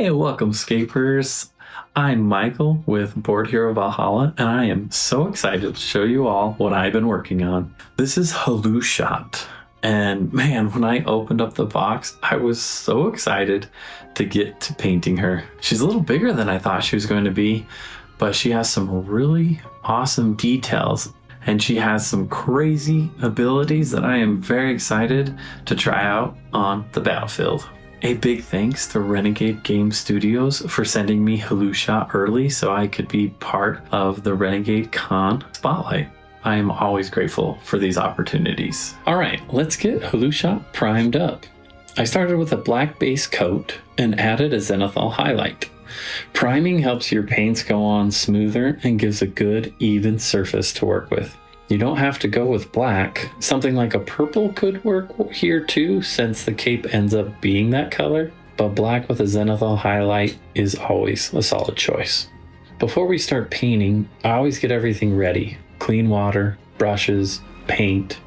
Hey, welcome, Scapers. I'm Michael with Board Hero Valhalla, and I am so excited to show you all what I've been working on. This is Haluchott, and man, when I opened up the box, I was so excited to get to painting her. She's a little bigger than I thought she was going to be, but she has some really awesome details, and she has some crazy abilities that I am very excited to try out on the battlefield. A big thanks to Renegade Game Studios for sending me Haluchott early so I could be part of the Renegade Con spotlight. I am always grateful for these opportunities. All right, let's get Haluchott primed up. I started with a black base coat and added a zenithal highlight. Priming helps your paints go on smoother and gives a good, even surface to work with. You don't have to go with black. Something like a purple could work here too, since the cape ends up being that color, but black with a zenithal highlight is always a solid choice. Before we start painting, I always get everything ready. Clean water, brushes, paint.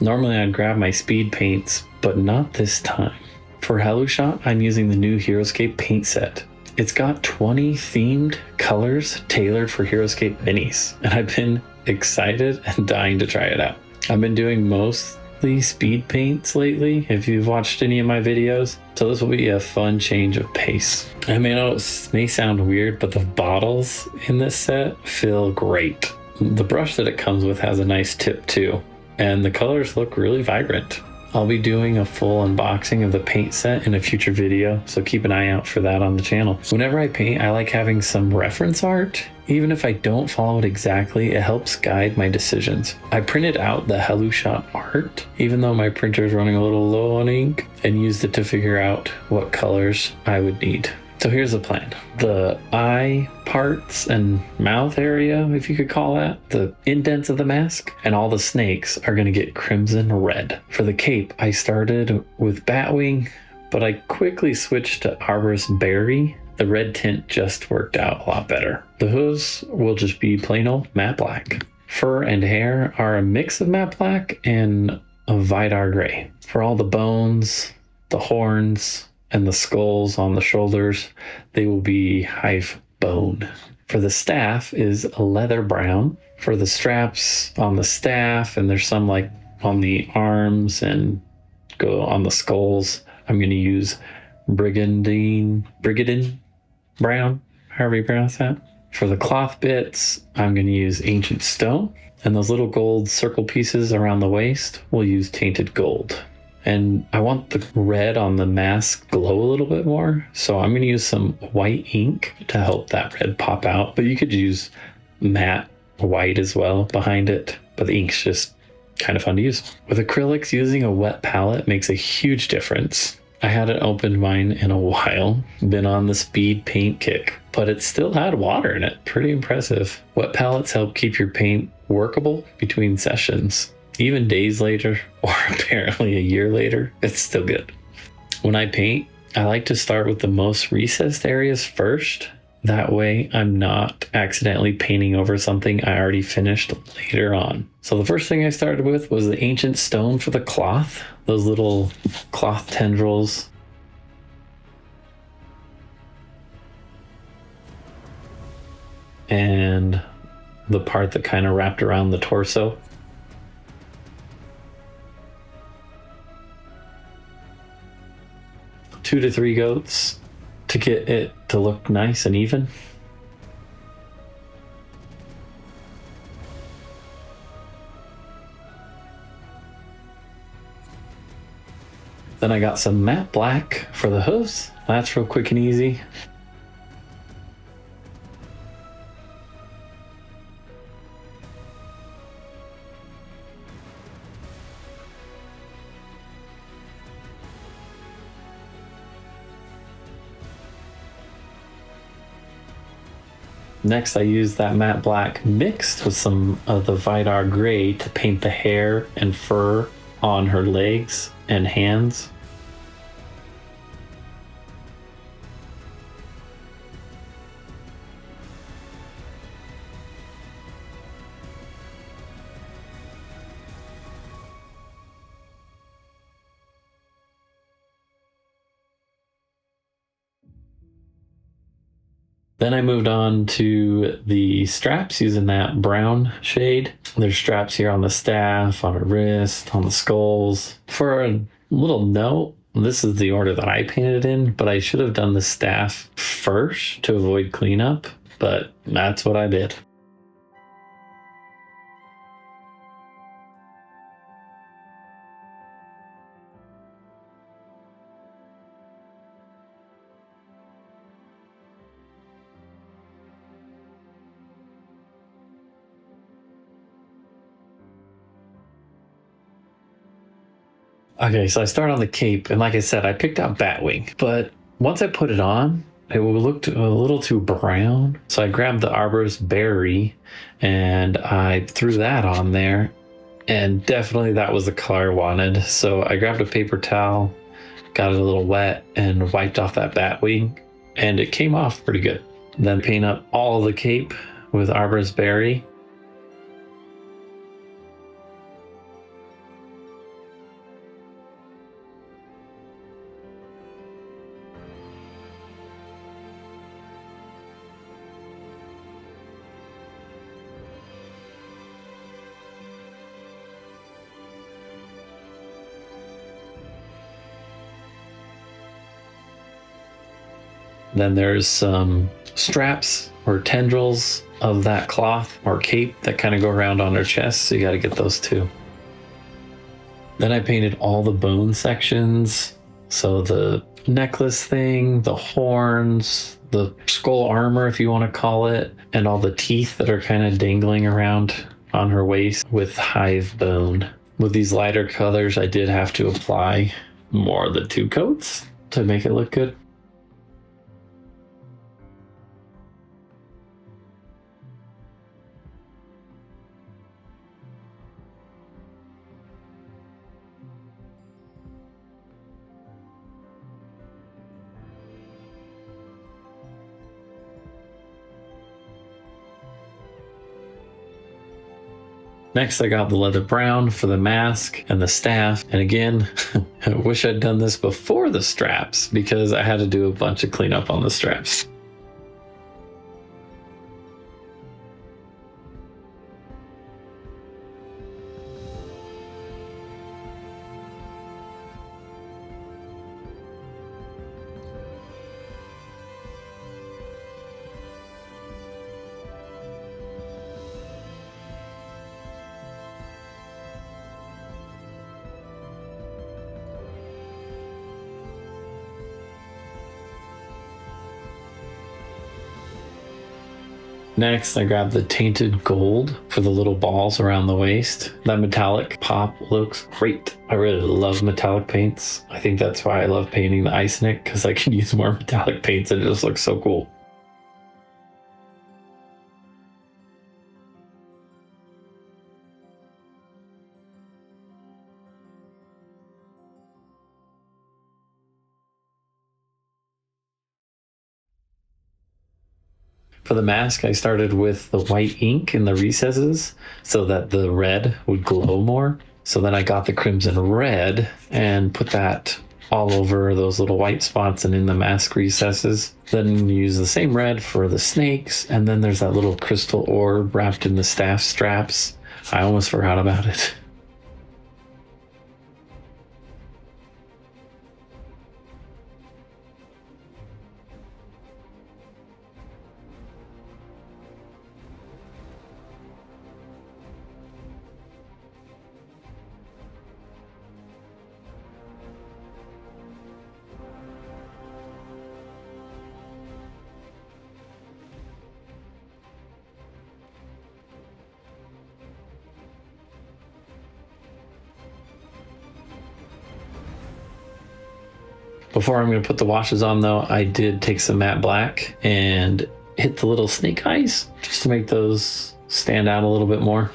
Normally I'd grab my speed paints, but not this time. For Haluchott, I'm using the new HeroScape Paint Set. It's got 20 themed colors tailored for HeroScape minis, and I've been excited and dying to try it out. I've been doing mostly speed paints lately, if you've watched any of my videos, so this will be a fun change of pace. I know it may sound weird, but the bottles in this set feel great. The brush that it comes with has a nice tip too, and the colors look really vibrant. I'll be doing a full unboxing of the paint set in a future video, so keep an eye out for that on the channel. Whenever I paint, I like having some reference art. Even if I don't follow it exactly, it helps guide my decisions. I printed out the Haluchott art, even though my printer is running a little low on ink, and used it to figure out what colors I would need. So here's the plan. The eye parts and mouth area, if you could call that, the indents of the mask, and all the snakes are going to get crimson red. For the cape, I started with Batwing, but I quickly switched to Arborist Berry. The red tint just worked out a lot better. The hooves will just be plain old matte black. Fur and hair are a mix of matte black and a Vidar gray. For all the bones, the horns, and the skulls on the shoulders, they will be hive bone. For the staff is a leather brown. For the straps on the staff, and there's some like on the arms and go on the skulls, I'm going to use Brigadine brown, however you pronounce that. For the cloth bits, I'm going to use ancient stone, and those little gold circle pieces around the waist, we'll use tainted gold. And I want the red on the mask glow a little bit more, so I'm going to use some white ink to help that red pop out, but you could use matte white as well behind it, but the ink's just kind of fun to use. With acrylics, using a wet palette makes a huge difference. I hadn't opened mine in a while, been on the speed paint kick, but it still had water in it. Pretty impressive. Wet palettes help keep your paint workable between sessions. Even days later, or apparently a year later, it's still good. When I paint, I like to start with the most recessed areas first. That way I'm not accidentally painting over something I already finished later on. So the first thing I started with was the ancient stone for the cloth, those little cloth tendrils. And the part that kind of wrapped around the torso. Two to three goats to get it to look nice and even. Then I got some matte black for the hooves. That's real quick and easy. Next, I used that matte black mixed with some of the Vidar gray to paint the hair and fur on her legs and hands. Then I moved on to the straps using that brown shade. There's straps here on the staff, on her wrist, on the skulls. For a little note, this is the order that I painted it in, but I should have done the staff first to avoid cleanup, but that's what I did. Okay, so I start on the cape, and like I said, I picked out Batwing, but once I put it on, it looked a little too brown. So I grabbed the Arborist Berry and I threw that on there, and definitely that was the color I wanted. So I grabbed a paper towel, got it a little wet, and wiped off that Batwing, and it came off pretty good. Then paint up all of the cape with Arborist Berry. Then there's some straps or tendrils of that cloth or cape that kind of go around on her chest, so you got to get those too. Then I painted all the bone sections, so the necklace thing, the horns, the skull armor if you want to call it, and all the teeth that are kind of dangling around on her waist with hive bone. With these lighter colors, I did have to apply more of the 2 coats to make it look good. Next, I got the leather brown for the mask and the staff. And again, I wish I'd done this before the straps because I had to do a bunch of cleanup on the straps. Next, I grabbed the tainted gold for the little balls around the waist. That metallic pop looks great. I really love metallic paints. I think that's why I love painting the Icenic, because I can use more metallic paints and it just looks so cool. For the mask, I started with the white ink in the recesses so that the red would glow more. So then I got the crimson red and put that all over those little white spots and in the mask recesses. Then use the same red for the snakes, and then there's that little crystal orb wrapped in the staff straps. I almost forgot about it. Before I'm going to put the washes on though, I did take some matte black and hit the little snake eyes just to make those stand out a little bit more.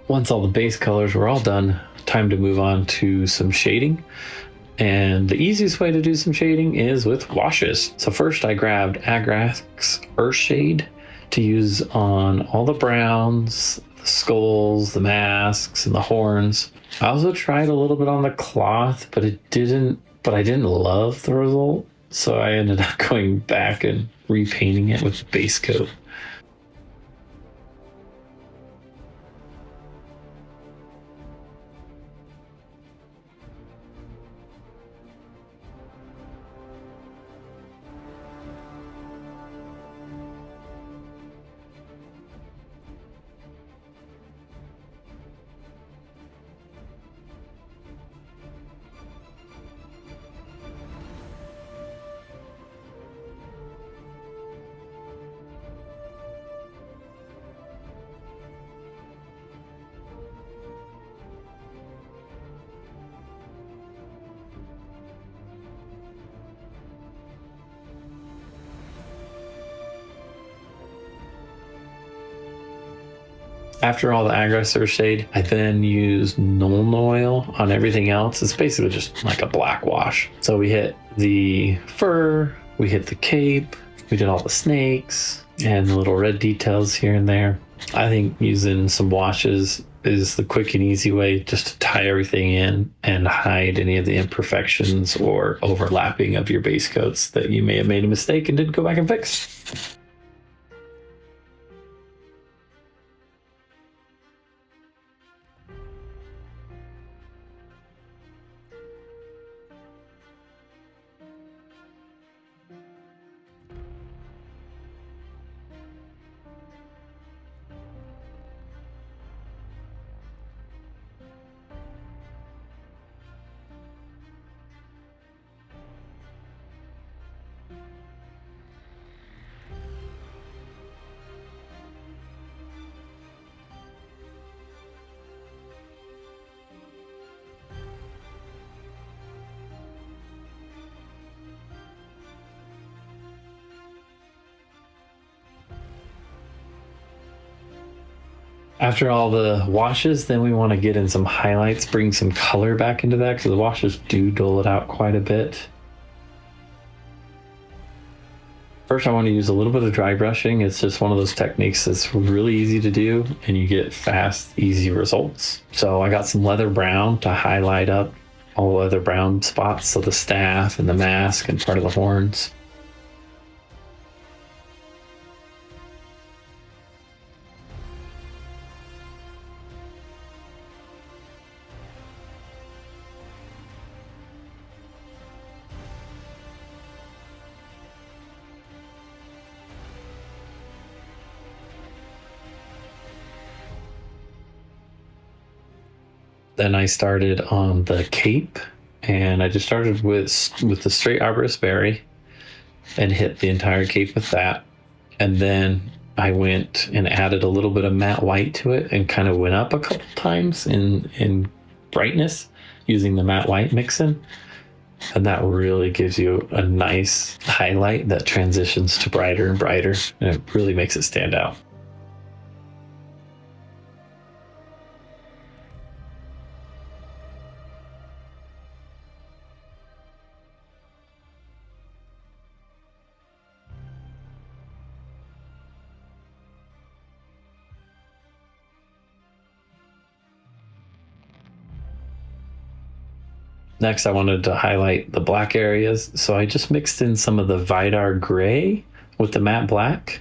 Once all the base colors were all done, time to move on to some shading. And the easiest way to do some shading is with washes. So first I grabbed Agrax Earthshade to use on all the browns, the skulls, the masks, and the horns. I also tried a little bit on the cloth, but I didn't love the result. So I ended up going back and repainting it with the base coat. After all the Agrax Earthshade, I then used Nuln Oil on everything else. It's basically just like a black wash. So we hit the fur, we hit the cape, we did all the snakes and the little red details here and there. I think using some washes is the quick and easy way just to tie everything in and hide any of the imperfections or overlapping of your base coats that you may have made a mistake and didn't go back and fix. After all the washes, then we want to get in some highlights, bring some color back into that because the washes do dull it out quite a bit. First, I want to use a little bit of dry brushing. It's just one of those techniques that's really easy to do and you get fast, easy results. So I got some leather brown to highlight up all the leather brown spots, so the staff and the mask and part of the horns. Then I started on the cape, and I just started with the straight arborist berry and hit the entire cape with that. And then I went and added a little bit of matte white to it and kind of went up a couple times in brightness using the matte white mix-in. And that really gives you a nice highlight that transitions to brighter and brighter, and it really makes it stand out. Next, I wanted to highlight the black areas, so I just mixed in some of the Vidar gray with the matte black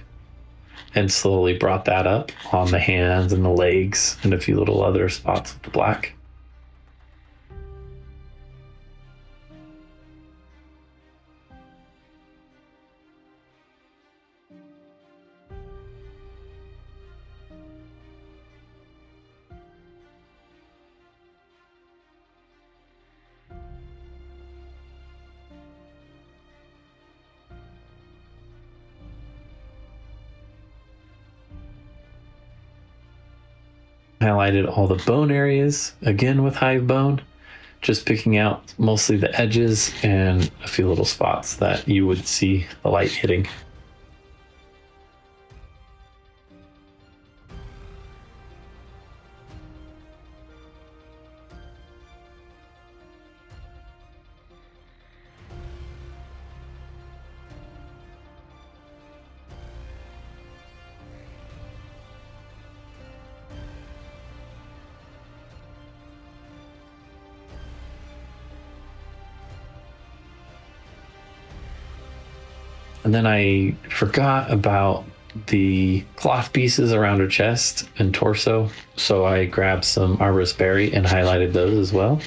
and slowly brought that up on the hands and the legs and a few little other spots with the black. Highlighted all the bone areas again with hive bone, just picking out mostly the edges and a few little spots that you would see the light hitting. And then I forgot about the cloth pieces around her chest and torso, so I grabbed some arborist berry and highlighted those as well.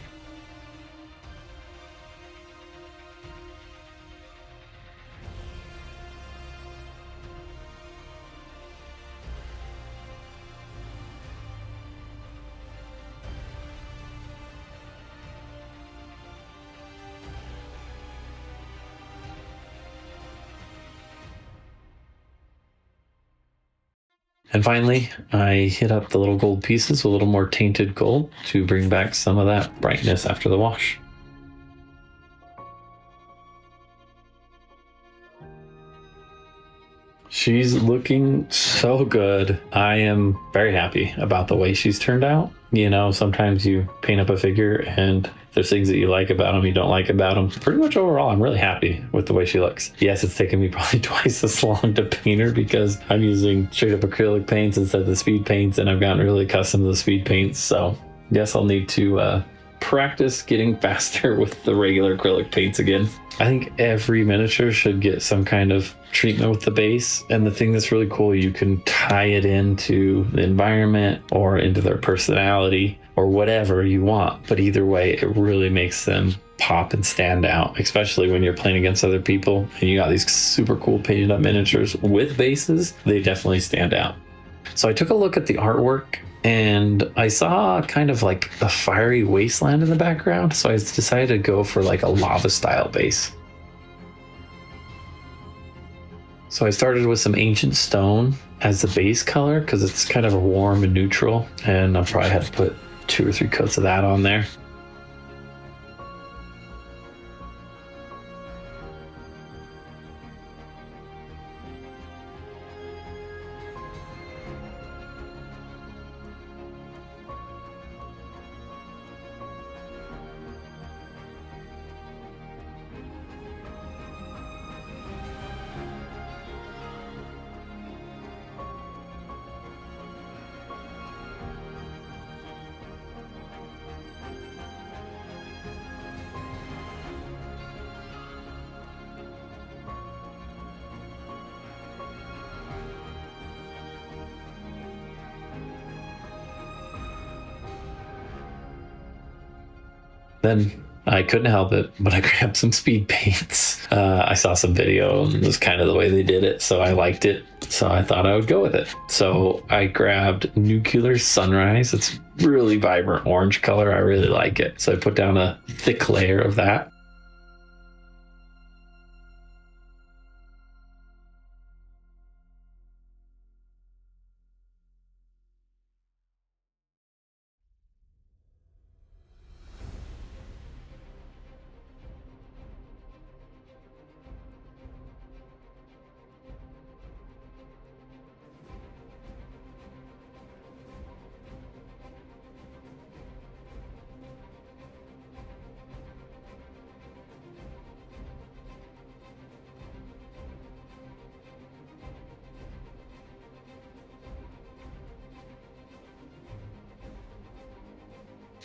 And finally, I hit up the little gold pieces with a little more tainted gold to bring back some of that brightness after the wash. She's looking so good. I am very happy about the way she's turned out. You know, sometimes you paint up a figure and there's things that you like about them, you don't like about them. Pretty much overall, I'm really happy with the way she looks. Yes, it's taken me probably twice as long to paint her because I'm using straight up acrylic paints instead of the speed paints, and I've gotten really accustomed to the speed paints. So yes, I'll need to practice getting faster with the regular acrylic paints again. I think every miniature should get some kind of treatment with the base, and the thing that's really cool, you can tie it into the environment or into their personality or whatever you want, but either way it really makes them pop and stand out, especially when you're playing against other people and you got these super cool painted up miniatures with bases. They definitely stand out. So I took a look at the artwork and I saw kind of like a fiery wasteland in the background, so I decided to go for like a lava style base. So I started with some ancient stone as the base color because it's kind of a warm and neutral, and I'll probably have to put 2 or 3 coats of that on there. Then I couldn't help it, but I grabbed some speed paints. I saw some video and it was kind of the way they did it, so I liked it. So I thought I would go with it. So I grabbed Nuclear Sunrise. It's really vibrant orange color. I really like it. So I put down a thick layer of that.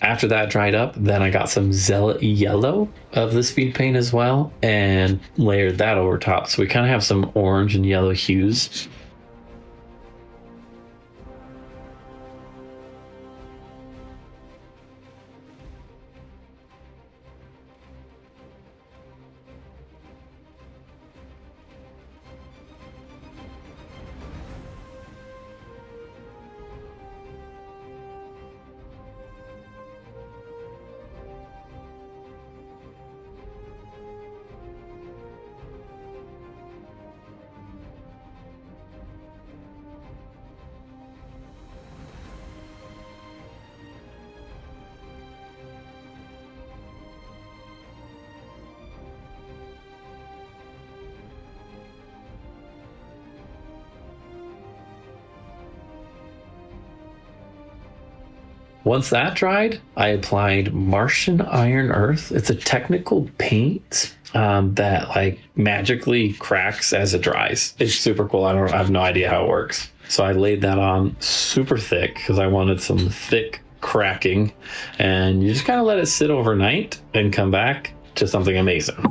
After that dried up, then I got some Zealot Yellow of the speed paint as well and layered that over top. So we kind of have some orange and yellow hues. Once that dried, I applied Martian Iron Earth. It's a technical paint that like magically cracks as it dries. It's super cool. I have no idea how it works. So I laid that on super thick because I wanted some thick cracking, and you just kind of let it sit overnight and come back to something amazing.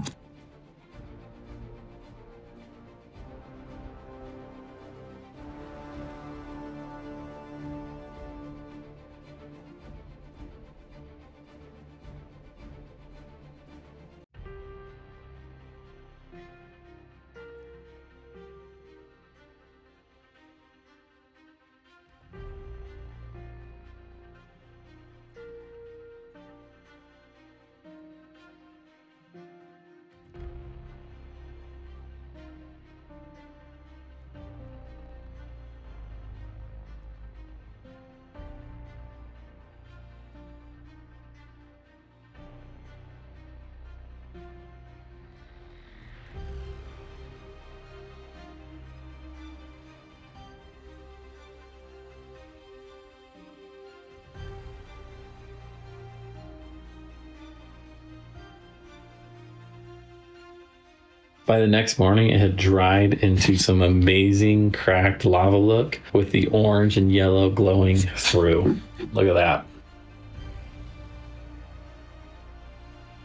By the next morning, it had dried into some amazing cracked lava look with the orange and yellow glowing through. Look at that.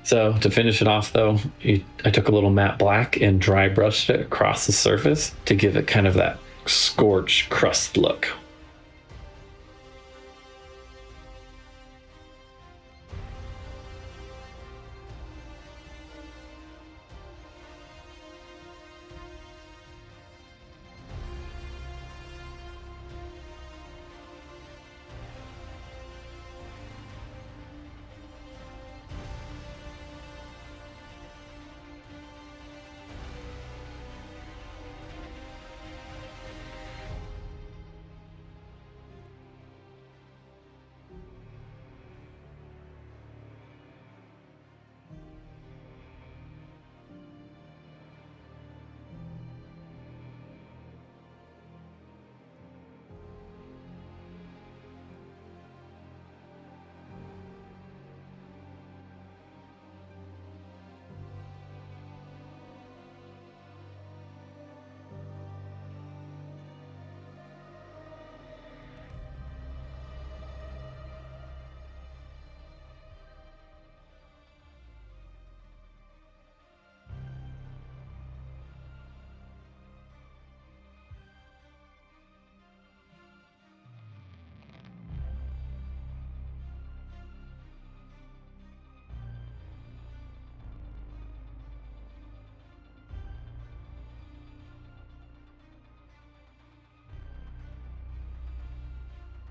So to finish it off though, I took a little matte black and dry brushed it across the surface to give it kind of that scorched crust look.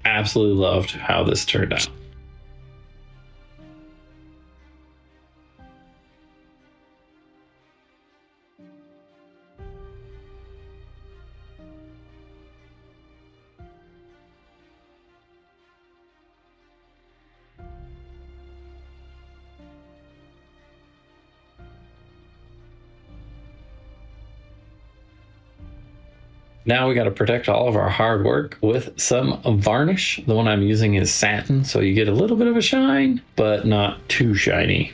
Absolutely loved how this turned out. Now we got to protect all of our hard work with some varnish. The one I'm using is satin, so you get a little bit of a shine, but not too shiny.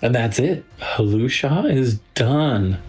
And that's it. Haluchott is done.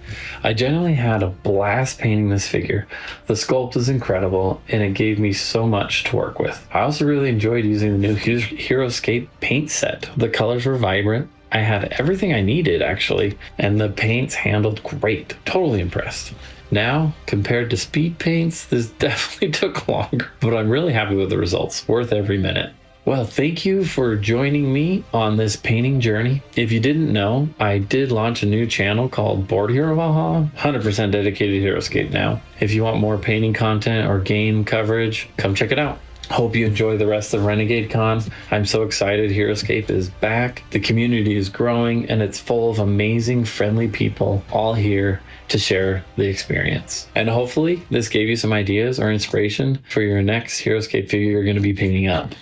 I genuinely had a blast painting this figure. The sculpt is incredible, and it gave me so much to work with. I also really enjoyed using the new HeroScape Paint Set. The colors were vibrant. I had everything I needed, actually, and the paints handled great. Totally impressed. Now, compared to speed paints, this definitely took longer, but I'm really happy with the results. Worth every minute. Well, thank you for joining me on this painting journey. If you didn't know, I did launch a new channel called Board Hero Valhalla, 100% dedicated to HeroScape now. If you want more painting content or game coverage, come check it out. Hope you enjoy the rest of Renegade Con. I'm so excited HeroScape is back. The community is growing and it's full of amazing, friendly people all here to share the experience. And hopefully this gave you some ideas or inspiration for your next HeroScape figure you're going to be painting up.